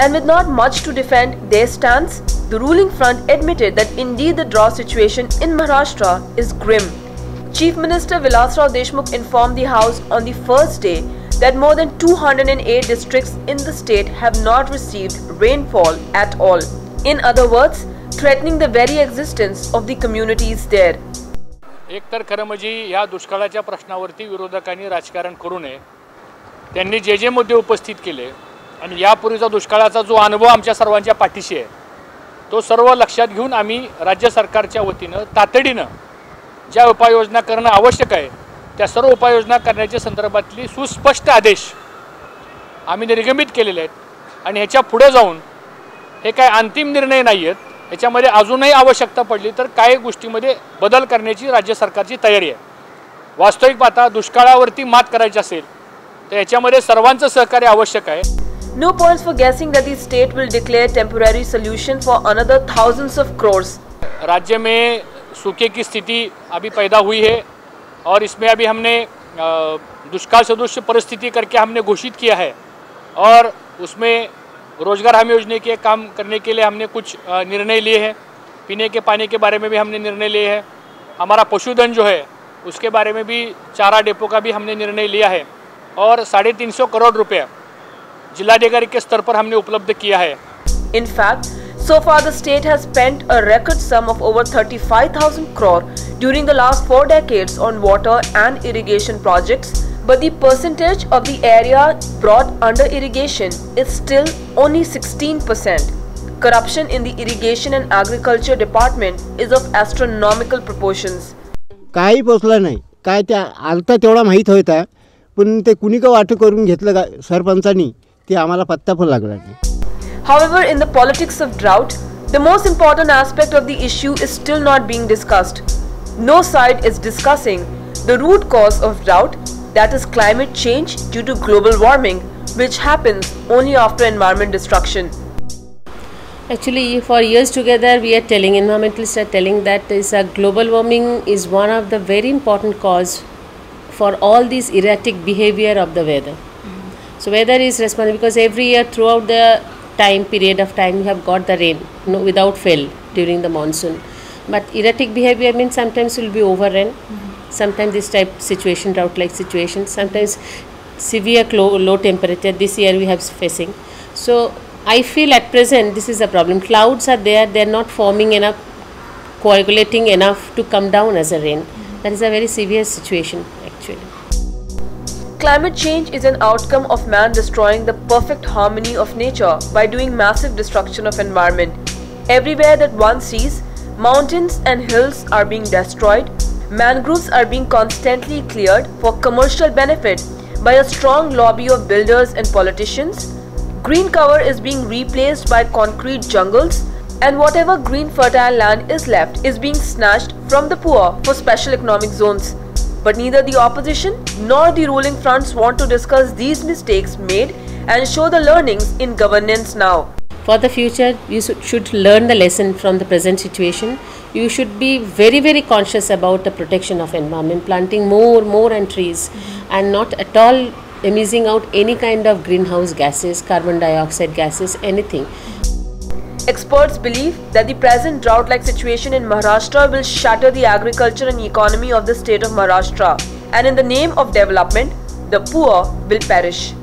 And with not much to defend their stance, the ruling front admitted that indeed the drought situation in Maharashtra is grim. Chief Minister Vilasrao Deshmukh informed the House on the first day that more than 208 districts in the state have not received rainfall at all. In other words, threatening the very existence of the communities there. एक तर खरं म्हणजे या दुष्काळाच्या प्रश्नावरती विरोधकांनी राजकारण करू नये. त्यांनी जे मुद्दे उपस्थित केले आणि यापूर्वीचा दुष्काळाचा जो अनुभव आमच्या सर्वांच्या पाठीशी आहे तो सर्व लक्षात घेऊन आम्ही राज्य सरकारच्या वतीने तातडीने ज्या उपाययोजना करणं आवश्यक आहे त्या सर्व उपाययोजना करण्याच्या संदर्भातली सुस्पष्ट आदेश आम्ही निर्गमित केलेले आहेत आणि ह्याच्या पुढे जाऊन हे काय अंतिम निर्णय नाही आहेत. याच्यामध्ये अजूनही आवश्यकता पडली तर काही गोष्टींमध्ये बदल करण्याची राज्य सरकारची तयारी आहे. वास्तविक पाहता दुष्काळावरती मात करायची असेल तर याच्यामध्ये सर्वांचं सहकार्य आवश्यक आहे. No points for guessing that the state will declare temporary solution for another thousands of crores. राज्य में सूखे की स्थिति अभी पैदा हुई है और इसमें अभी हमने दुष्काल सदृश परिस्थिति करके हमने घोषित किया है और उसमें रोजगार हमी योजना के काम करने के लिए हमने कुछ निर्णय लिए हैं. पीने के पानी के बारे में भी हमने निर्णय लिए हैं. हमारा पशुधन जो है उसके बारे में भी चारा डेपो का भी हमने निर्णय लिया है और 350 करोड़ रुपये जिलाधिकारी के स्तर पर हमने उपलब्ध किया है. In fact, so far the state has spent a record sum of over 35,000 crore during the last 4 decades on water and irrigation projects, but the percentage of the area brought under irrigation is still only 16%. Corruption in the irrigation and agriculture department is of astronomical proportions. काही पोचलं नाही. काय त्या आलता तेवढा माहीत होता पण ते कुणी का वाटू करून घेतलं सरपंचांनी ते आम्हाला पत्ता पण लागला नाही. However, in the politics of drought, the most important aspect of the issue is still not being discussed. No side is discussing the root cause of drought, that is climate change due to global warming, which happens only after environment destruction. Actually, for years together, we are telling, environmentalists are telling that global warming is one of the very important cause for all this erratic behavior of the weather. So weather is responsible because every year throughout the time period of time you have got the rain without fail during the monsoon, but erratic behavior means sometimes will be overrun, sometimes this type situation, drought like situation, sometimes severe low temperature. This year we have facing. So I feel at present this is a problem. Clouds are there, they are not forming enough, coagulating enough to come down as a rain. That is a very severe situation actually. Climate change is an outcome of man destroying the perfect harmony of nature by doing massive destruction of environment. Everywhere that one sees, mountains and hills are being destroyed, mangroves are being constantly cleared for commercial benefit by a strong lobby of builders and politicians. Green cover is being replaced by concrete jungles, and whatever green fertile land is left is being snatched from the poor for special economic zones. But neither the opposition nor the ruling fronts want to discuss these mistakes made and show the learnings in governance now. For the future, you should learn the lesson from the present situation. You should be very, very conscious about the protection of environment, planting more and trees, and not at all emitting out any kind of greenhouse gases, carbon dioxide gases, anything. Experts believe that the present drought-like situation in Maharashtra will shatter the agriculture and economy of the state of Maharashtra, and in the name of development, the poor will perish.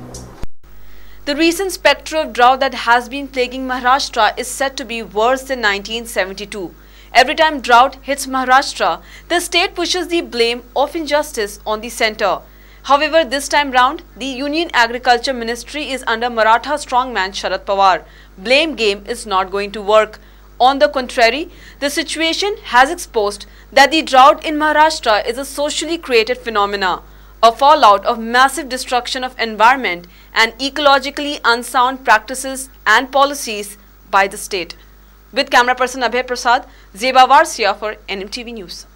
The recent spectre of drought that has been plaguing Maharashtra is said to be worse than 1972. Every time drought hits Maharashtra, the state pushes the blame of injustice on the centre. However, this time round, the Union Agriculture Ministry is under Maratha strongman Sharad Pawar. Blame game is not going to work. On the contrary, the situation has exposed that the drought in Maharashtra is a socially created phenomena, a fallout of massive destruction of environment and ecologically unsound practices and policies by the state. With camera person Abhay Prasad, Zeba Varsia for NMTV News.